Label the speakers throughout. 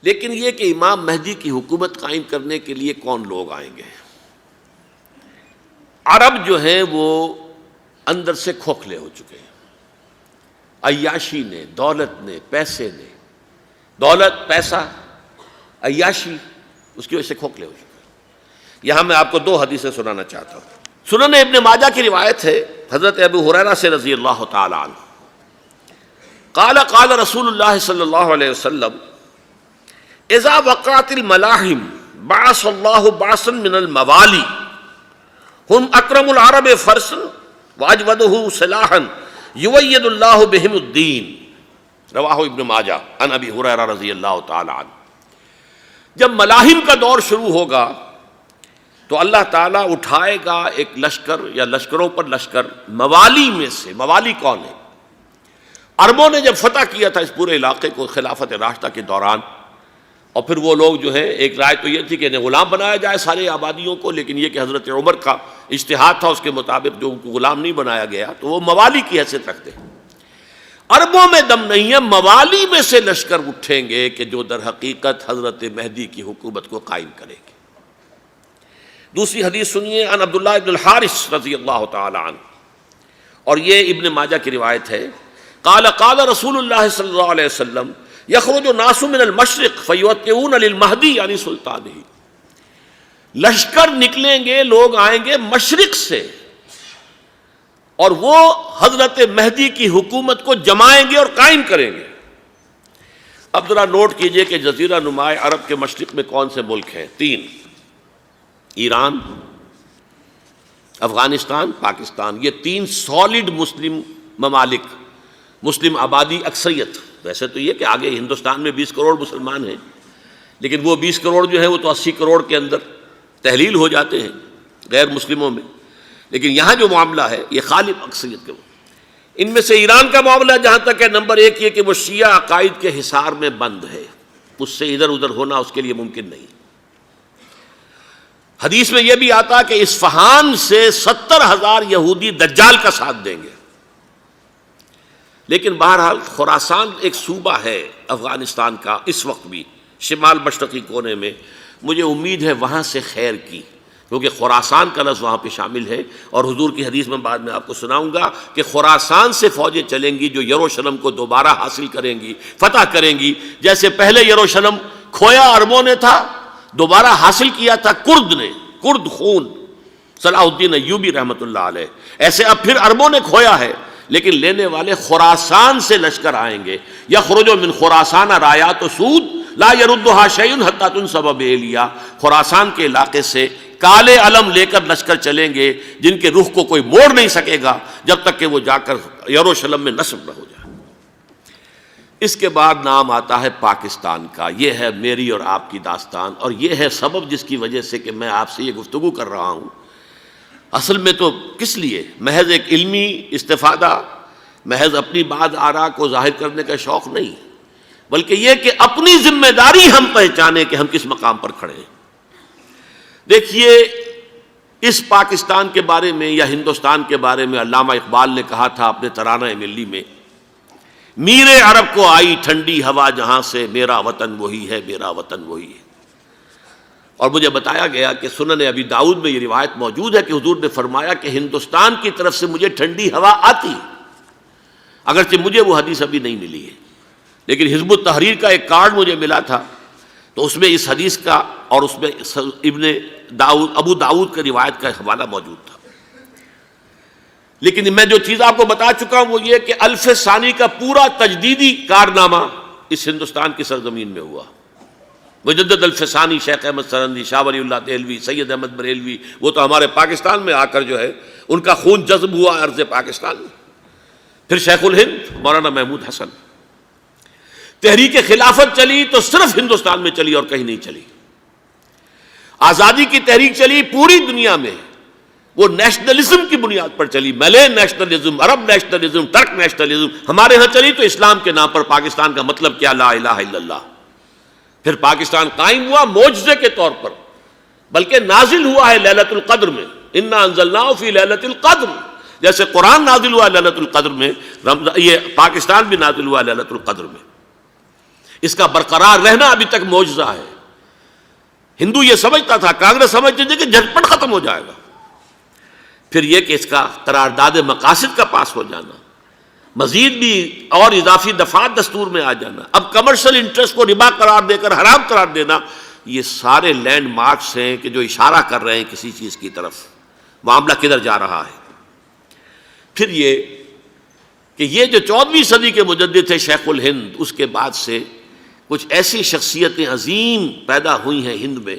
Speaker 1: لیکن یہ کہ امام مہدی کی حکومت قائم کرنے کے لیے کون لوگ آئیں گے؟ عرب جو ہیں وہ اندر سے کھوکھلے ہو چکے ہیں، عیاشی نے، دولت نے، پیسے نے، دولت، پیسہ، عیاشی، اس کی وجہ سے کھوکھلے ہو چکے ہیں۔ یہاں میں آپ کو دو حدیثیں سنانا چاہتا ہوں۔ سنن ابن ماجہ کی روایت ہے حضرت ابو ہریرہ سے رضی اللہ تعالی عنہ، قال قال رسول اللہ صلی اللہ علیہ وسلم اذا وقعت الملاحم بعث اللہ بعثا من الموالی ہم اکرم العرب فرسا واجودہ سلاحا یوید اللہ بہم الدین، رواہ ابن ماجہ عن ابی ہریرہ رضی اللہ تعالی عنہ۔ جب ملاحم کا دور شروع ہوگا تو اللہ تعالیٰ اٹھائے گا ایک لشکر یا لشکروں پر لشکر موالی میں سے۔ موالی کون ہے؟ عربوں نے جب فتح کیا تھا اس پورے علاقے کو خلافت راشدہ کے دوران، اور پھر وہ لوگ جو ہے، ایک رائے تو یہ تھی کہ انہیں غلام بنایا جائے سارے آبادیوں کو، لیکن یہ کہ حضرت عمر کا اجتہاد تھا، اس کے مطابق جو ان کو غلام نہیں بنایا گیا تو وہ موالی کی حیثیت رکھتے ہیں۔ عربوں میں دم نہیں ہے، موالی میں سے لشکر اٹھیں گے کہ جو در حقیقت حضرت مہدی کی حکومت کو قائم کریں گے۔ دوسری حدیث سنیے، عن عبداللہ ابن الحارث رضی اللہ تعالی عنہ، اور یہ ابن ماجہ کی روایت ہے، قال قال رسول اللہ صلی اللہ علیہ وسلم یخرج الناس من المشرق فیوطئون للمہدی یعنی سلطانہ، لشکر نکلیں گے، لوگ آئیں گے مشرق سے، اور وہ حضرت مہدی کی حکومت کو جمائیں گے اور قائم کریں گے۔ اب ذرا نوٹ کیجئے کہ جزیرہ نما عرب کے مشرق میں کون سے ملک ہیں؟ تین: ایران، افغانستان، پاکستان۔ یہ تین سالڈ مسلم ممالک، مسلم آبادی اکثریت۔ ویسے تو یہ کہ آگے ہندوستان میں 20 کروڑ مسلمان ہیں، لیکن وہ 20 کروڑ جو ہے وہ تو 80 کروڑ کے اندر تحلیل ہو جاتے ہیں غیر مسلموں میں، لیکن یہاں جو معاملہ ہے یہ غالب اکثریت کے۔ ان میں سے ایران کا معاملہ جہاں تک ہے، نمبر ایک یہ کہ وہ شیعہ عقائد کے حصار میں بند ہے، اس سے ادھر ادھر ہونا اس کے لیے ممکن نہیں۔ حدیث میں یہ بھی آتا کہ اصفہان سے 70,000 یہودی دجال کا ساتھ دیں گے۔ لیکن بہرحال خراسان ایک صوبہ ہے افغانستان کا اس وقت بھی، شمال مشرقی کونے میں، مجھے امید ہے وہاں سے خیر کی، کیونکہ خراسان کا لفظ وہاں پہ شامل ہے، اور حضور کی حدیث میں بعد میں آپ کو سناؤں گا کہ خراسان سے فوجیں چلیں گی جو یروشلم کو دوبارہ حاصل کریں گی، فتح کریں گی۔ جیسے پہلے یروشلم کھویا عربوں نے تھا، دوبارہ حاصل کیا تھا کرد نے، کرد خون صلاح الدین ایوبی رحمۃ اللہ علیہ، ایسے اب پھر عربوں نے کھویا ہے، لیکن لینے والے خراسان سے لشکر آئیں گے۔ یخرج من خراسان رایات سود لا یردها شیء حتی تنصب بإیلیا، خراسان کے علاقے سے کالے علم لے کر لشکر چلیں گے جن کے رخ کو کوئی موڑ نہیں سکے گا جب تک کہ وہ جا کر یروشلم میں نصب نہ ہو جائے۔ اس کے بعد نام آتا ہے پاکستان کا۔ یہ ہے میری اور آپ کی داستان، اور یہ ہے سبب جس کی وجہ سے کہ میں آپ سے یہ گفتگو کر رہا ہوں۔ اصل میں تو کس لیے؟ محض ایک علمی استفادہ، محض اپنی بات آراء کو ظاہر کرنے کا شوق نہیں، بلکہ یہ کہ اپنی ذمہ داری ہم پہچانیں کہ ہم کس مقام پر کھڑے ہیں۔ دیکھیے، اس پاکستان کے بارے میں یا ہندوستان کے بارے میں علامہ اقبال نے کہا تھا اپنے ترانہ ملی میں، میر عرب کو آئی ٹھنڈی ہوا جہاں سے، میرا وطن وہی ہے، میرا وطن وہی ہے۔ اور مجھے بتایا گیا کہ سنن ابی داؤد میں یہ روایت موجود ہے کہ حضور نے فرمایا کہ ہندوستان کی طرف سے مجھے ٹھنڈی ہوا آتی ہے، اگرچہ مجھے وہ حدیث ابھی نہیں ملی ہے، لیکن حزب التحریر کا ایک کارڈ مجھے ملا تھا، تو اس میں اس حدیث کا اور اس میں ابو داؤد کا روایت کا حوالہ موجود تھا۔ لیکن میں جو چیز آپ کو بتا چکا ہوں وہ یہ کہ الف ثانی کا پورا تجدیدی کارنامہ اس ہندوستان کی سرزمین میں ہوا۔ مجدد الف ثانی شیخ احمد سرندی، شاہ ولی اللہ دہلوی، سید احمد بریلوی، وہ تو ہمارے پاکستان میں آ کر جو ہے ان کا خون جذب ہوا ارض پاکستان میں۔ پھر شیخ الہند مولانا محمود حسن۔ تحریک خلافت چلی تو صرف ہندوستان میں چلی اور کہیں نہیں چلی۔ آزادی کی تحریک چلی پوری دنیا میں، وہ نیشنلزم کی بنیاد پر چلی، ملے نیشنلزم، عرب نیشنلزم، ترک نیشنلزم۔ ہمارے ہاں چلی تو اسلام کے نام پر، پاکستان کا مطلب کیا؟ لا الہ الا اللہ۔ پھر پاکستان قائم ہوا معجزے کے طور پر، بلکہ نازل ہوا ہے لیلۃ القدر میں، انا انزلناہ فی لیلۃ القدر، جیسے قرآن نازل ہوا لیلۃ القدر میں، یہ پاکستان بھی نازل ہوا لیلۃ القدر میں۔ اس کا برقرار رہنا ابھی تک معجزہ ہے۔ ہندو یہ سمجھتا تھا، کانگریس سمجھتی تھی کہ جھٹپٹ ختم ہو جائے گا۔ پھر یہ کہ اس کا قرارداد مقاصد کا پاس ہو جانا، مزید بھی اور اضافی دفعات دستور میں آ جانا، اب کمرشل انٹرسٹ کو ربا قرار دے کر حرام قرار دینا، یہ سارے لینڈ مارکس ہیں کہ جو اشارہ کر رہے ہیں کسی چیز کی طرف، معاملہ کدھر جا رہا ہے۔ پھر یہ کہ یہ جو 14ویں صدی کے مجدد تھے شیخ الہند، اس کے بعد سے کچھ ایسی شخصیتیں عظیم پیدا ہوئی ہیں ہند میں،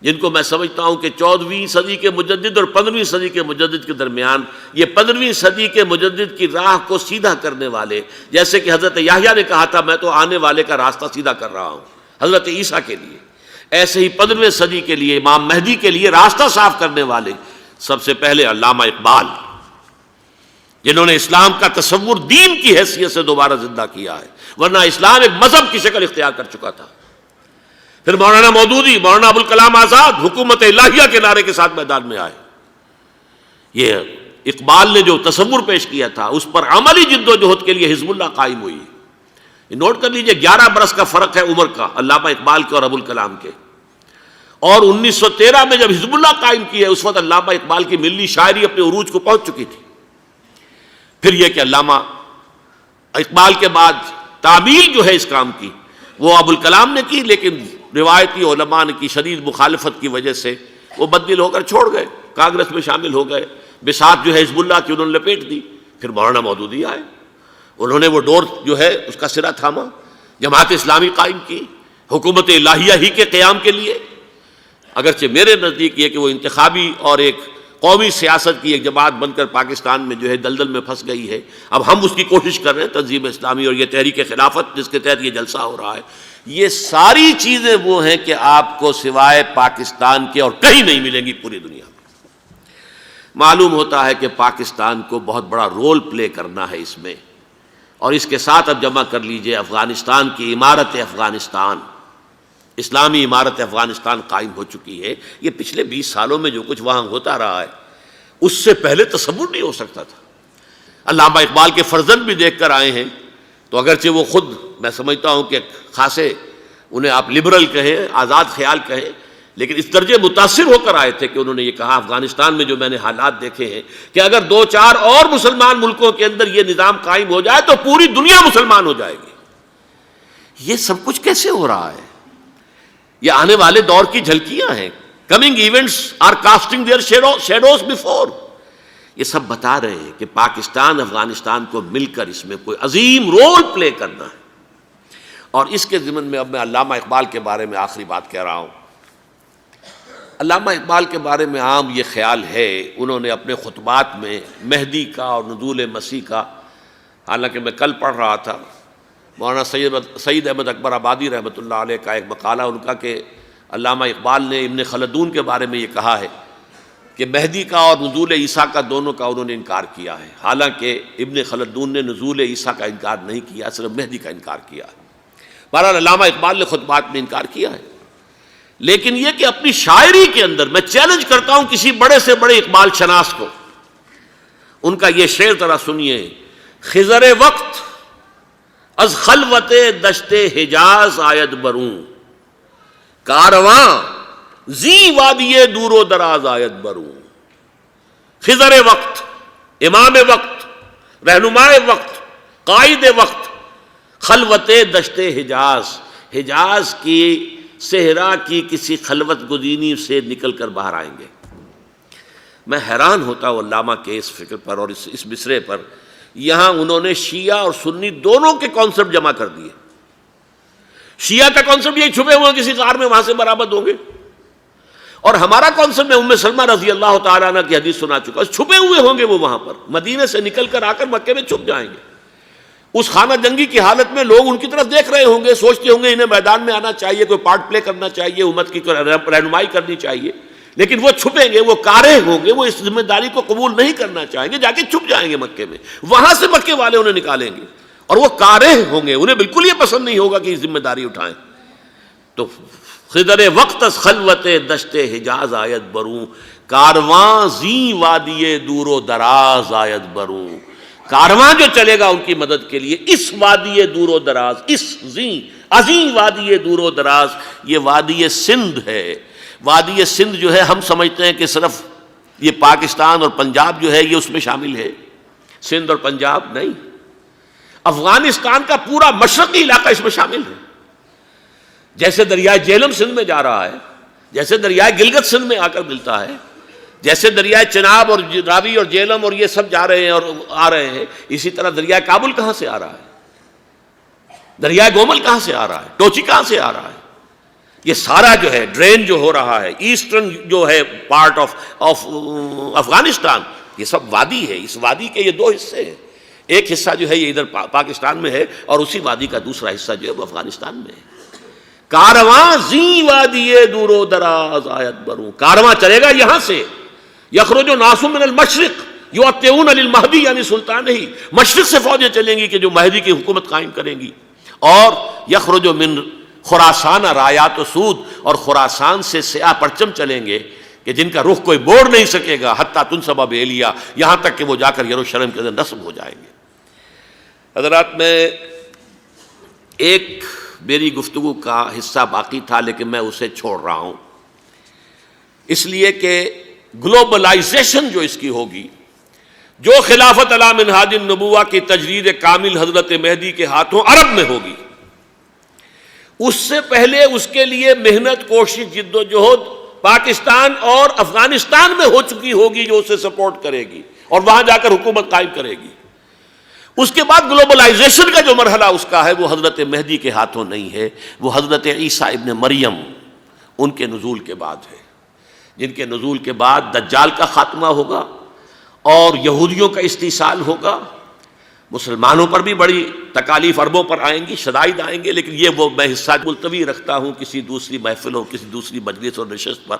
Speaker 1: جن کو میں سمجھتا ہوں کہ 14ویں صدی کے مجدد اور 15ویں صدی کے مجدد کے درمیان یہ 15ویں صدی کے مجدد کی راہ کو سیدھا کرنے والے، جیسے کہ حضرت یحییٰ نے کہا تھا میں تو آنے والے کا راستہ سیدھا کر رہا ہوں حضرت عیسیٰ کے لیے، ایسے ہی 15ویں صدی کے لیے امام مہدی کے لیے راستہ صاف کرنے والے سب سے پہلے علامہ اقبال، جنہوں نے اسلام کا تصور دین کی حیثیت سے دوبارہ زندہ کیا ہے، ورنہ اسلام ایک مذہب کی شکل اختیار کر چکا تھا۔ پھر مولانا مودودی، مولانا ابوالکلام آزاد حکومت الہیہ کے نعرے کے ساتھ میدان میں آئے۔ یہ اقبال نے جو تصور پیش کیا تھا اس پر عملی جد و جہد کے لیے حزب اللہ قائم ہوئی۔ نوٹ کر لیجئے 11 برس کا فرق ہے عمر کا علامہ اقبال کے اور ابوالکلام کے، اور 1913 میں جب حزب اللہ قائم کی ہے اس وقت علامہ اقبال کی ملی شاعری اپنے عروج کو پہنچ چکی تھی۔ پھر یہ کہ علامہ اقبال کے بعد تعمیل جو ہے اس کام کی وہ ابوالکلام نے کی، لیکن روایتی علماء نے کی شدید مخالفت کی وجہ سے وہ بددل ہو کر چھوڑ گئے، کانگریس میں شامل ہو گئے، بساط جو ہے حزب اللہ کی انہوں نے لپیٹ دی۔ پھر مولانا مودودی آئے، انہوں نے وہ ڈور جو ہے اس کا سرا تھاما، جماعت اسلامی قائم کی حکومت الہیہ ہی کے قیام کے لیے۔ اگرچہ میرے نزدیک یہ کہ وہ انتخابی اور ایک قومی سیاست کی ایک جماعت بن کر پاکستان میں جو ہے دلدل میں پھنس گئی ہے، اب ہم اس کی کوشش کر رہے ہیں، تنظیم اسلامی اور یہ تحریک خلافت جس کے تحت یہ جلسہ ہو رہا ہے، یہ ساری چیزیں وہ ہیں کہ آپ کو سوائے پاکستان کے اور کہیں نہیں ملیں گی پوری دنیا میں۔ معلوم ہوتا ہے کہ پاکستان کو بہت بڑا رول پلے کرنا ہے اس میں، اور اس کے ساتھ اب جمع کر لیجئے افغانستان کی عمارت افغانستان، اسلامی عمارت افغانستان قائم ہو چکی ہے۔ یہ پچھلے 20 سالوں میں جو کچھ وہاں ہوتا رہا ہے اس سے پہلے تصور نہیں ہو سکتا تھا۔ علامہ اقبال کے فرزند بھی دیکھ کر آئے ہیں، تو اگرچہ وہ خود میں سمجھتا ہوں کہ خاصے انہیں آپ لبرل کہیں، آزاد خیال کہیں، لیکن اس درجے متاثر ہو کر آئے تھے کہ انہوں نے یہ کہا افغانستان میں جو میں نے حالات دیکھے ہیں کہ اگر 2-4 اور مسلمان ملکوں کے اندر یہ نظام قائم ہو جائے تو پوری دنیا مسلمان ہو جائے گی۔ یہ سب کچھ کیسے ہو رہا ہے؟ یہ آنے والے دور کی جھلکیاں ہیں۔ Coming events are casting their shadows before. یہ سب بتا رہے ہیں کہ پاکستان افغانستان کو مل کر اس میں کوئی عظیم رول پلے کرنا ہے۔ اور اس کے ضمن میں اب میں علامہ اقبال کے بارے میں آخری بات کہہ رہا ہوں۔ علامہ اقبال کے بارے میں عام یہ خیال ہے، انہوں نے اپنے خطبات میں مہدی کا اور نزول مسیح کا، حالانکہ میں کل پڑھ رہا تھا مولانا سید احمد اکبر آبادی رحمۃ اللہ علیہ کا ایک مقالہ ان کا کہ علامہ اقبال نے ابن خلدون کے بارے میں یہ کہا ہے کہ مہدی کا اور نزول عیسیٰ کا دونوں کا انہوں نے انکار کیا ہے، حالانکہ ابن خلدون نے نزول عیسیٰ کا انکار نہیں کیا، صرف مہدی کا انکار کیا ہے۔ بہرحال علامہ اقبال نے خطبات میں انکار کیا ہے، لیکن یہ کہ اپنی شاعری کے اندر میں چیلنج کرتا ہوں کسی بڑے سے بڑے اقبال شناس کو، ان کا یہ شعر ذرا سنیے: خضر وقت از خلوت دشت حجاز آید بروں، کارواں زی وادی دور و دراز آید بروں۔ خضر وقت، امام وقت، رہنمائے وقت، قائد وقت، خلوت دشت حجاز، حجاز کی صحرا کی کسی خلوت گزینی سے نکل کر باہر آئیں گے۔ میں حیران ہوتا ہوں علامہ کے اس فکر پر اور اس مصرے پر۔ یہاں انہوں نے شیعہ اور سنی دونوں کے کانسیپٹ جمع کر دیے۔ شیعہ کا کانسیپٹ یہی چھپے ہوئے کسی غار میں وہاں سے برآمد ہوں گے، اور ہمارا کانسیپٹ میں ام سلمہ رضی اللہ تعالیٰ عنہ کی حدیث سنا چکا، چھپے ہوئے ہوں گے وہ وہاں پر، مدینے سے نکل کر آ کر مکے میں چھپ جائیں گے۔ اس خانہ جنگی کی حالت میں لوگ ان کی طرف دیکھ رہے ہوں گے، سوچتے ہوں گے انہیں میدان میں آنا چاہیے، کوئی پارٹ پلے کرنا چاہیے، امت کی رہنمائی کرنی چاہیے، لیکن وہ چھپیں گے، وہ کارہ ہوں گے، وہ اس ذمہ داری کو قبول نہیں کرنا چاہیں گے، جا کے چھپ جائیں گے مکے میں، وہاں سے مکے والے انہیں نکالیں گے، اور وہ کارہ ہوں گے، انہیں بالکل یہ پسند نہیں ہوگا کہ یہ ذمہ داری اٹھائیں۔ تو خضر وقت از خلوت دشت حجاز آیت بروں، کارواں زی وادی دور و دراز آیت بروں۔ کارواں جو چلے گا ان کی مدد کے لیے اس وادی دور و دراز، اس زی عظیم وادی دور و دراز، یہ وادی سندھ ہے۔ وادی سندھ جو ہے ہم سمجھتے ہیں کہ صرف یہ پاکستان اور پنجاب جو ہے یہ اس میں شامل ہے، سندھ اور پنجاب نہیں، افغانستان کا پورا مشرقی علاقہ اس میں شامل ہے۔ جیسے دریائے جہلم سندھ میں جا رہا ہے، جیسے دریائے گلگت سندھ میں آ کر ملتا ہے، جیسے دریائے چناب اور راوی اور جہلم اور یہ سب جا رہے ہیں اور آ رہے ہیں، اسی طرح دریائے کابل کہاں سے آ رہا ہے، دریائے گومل کہاں سے آ رہا ہے، ٹوچی کہاں سے آ رہا ہے، یہ سارا جو ہے ڈرین جو ہو رہا ہے ایسٹرن جو ہے پارٹ آف افغانستان، یہ سب وادی ہے۔ اس وادی کے یہ دو حصے ہیں، ایک حصہ جو ہے یہ ادھر پاکستان میں ہے اور اسی وادی کا دوسرا حصہ جو ہے وہ افغانستان میں ہے۔ کارواں زی وادی دور و دراز آیت بروں، کارواں چلے گا یہاں سے، یخرج ناس من المشرق یؤتون للمہدی یعنی سلطان ہی، مشرق سے فوجیں چلیں گی کہ جو مہدی کی حکومت قائم کریں گی، اور یخرج من خراسان رایات و سود، اور خراسان سے سیاہ پرچم چلیں گے کہ جن کا رخ کوئی موڑ نہیں سکے گا، حتیٰ تنصب بإیلیا، یہاں تک کہ وہ جا کر یروشلم کے اندر نصب ہو جائیں گے۔ حضرات، میں ایک میری گفتگو کا حصہ باقی تھا لیکن میں اسے چھوڑ رہا ہوں، اس لیے کہ گلوبلائزیشن جو اس کی ہوگی، جو خلافت علی منہاج النبوہ کی تجدید کامل حضرت مہدی کے ہاتھوں عرب میں ہوگی، اس سے پہلے اس کے لیے محنت، کوشش، جد و جہد پاکستان اور افغانستان میں ہو چکی ہوگی جو اسے سپورٹ کرے گی اور وہاں جا کر حکومت قائم کرے گی۔ اس کے بعد گلوبلائزیشن کا جو مرحلہ اس کا ہے وہ حضرت مہدی کے ہاتھوں نہیں ہے، وہ حضرت عیسیٰ ابن مریم ان کے نزول کے بعد ہے، جن کے نزول کے بعد دجال کا خاتمہ ہوگا اور یہودیوں کا استیصال ہوگا۔ مسلمانوں پر بھی بڑی تکالیف عربوں پر آئیں گی، شدائد آئیں گے، لیکن یہ وہ میں حصہ ملتوی رکھتا ہوں کسی دوسری محفل اور کسی دوسری مجلس اور نشست پر۔